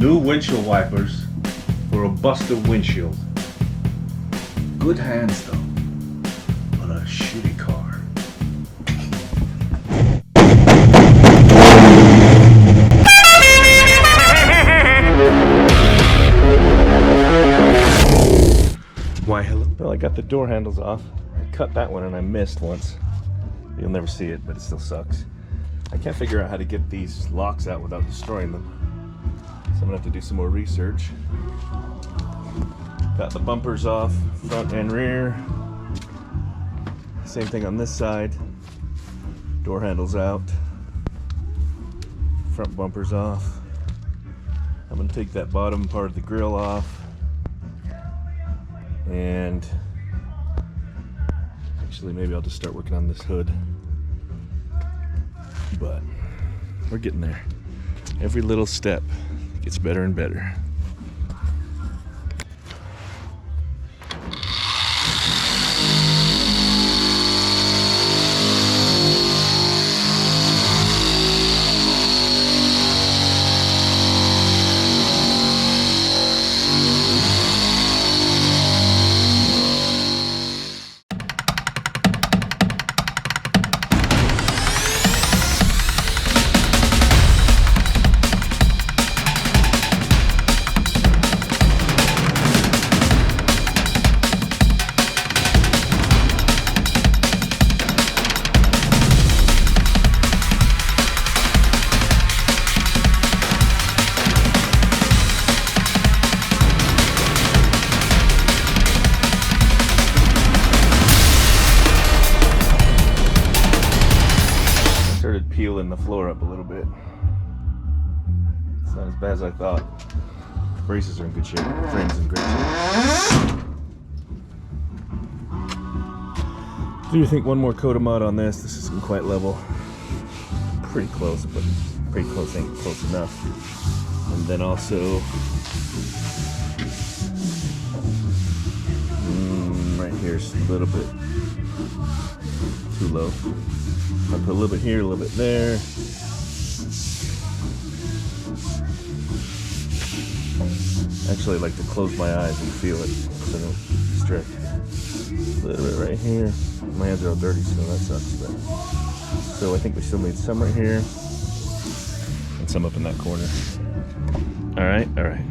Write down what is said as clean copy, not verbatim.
New windshield wipers for a busted windshield. Good hands though, on a shitty car. Why hello? Well, I got the door handles off. I cut that one and I missed once. You'll never see it, but it still sucks. I can't figure out how to get these locks out without destroying them. So I'm gonna have to do some more research. Got the bumpers off, front and rear. Same thing on this side. Door handles out. Front bumpers off. I'm gonna take that bottom part of the grill off. And actually maybe I'll just start working on this hood. But we're getting there. Every little step gets better and better. Peeling the floor up a little bit. It's not as bad as I thought. The braces are in good shape. The frame's in great shape. Do you think one more coat of mud on this? This isn't quite level. Pretty close, but pretty close ain't close enough. And then also right here's a little bit too low. I'll put a little bit here, a little bit there. Actually, I like to close my eyes and feel it so I don't stretch. A little bit right here. My hands are all dirty, so that sucks. But so I think we still need some right here and some up in that corner. All right, all right.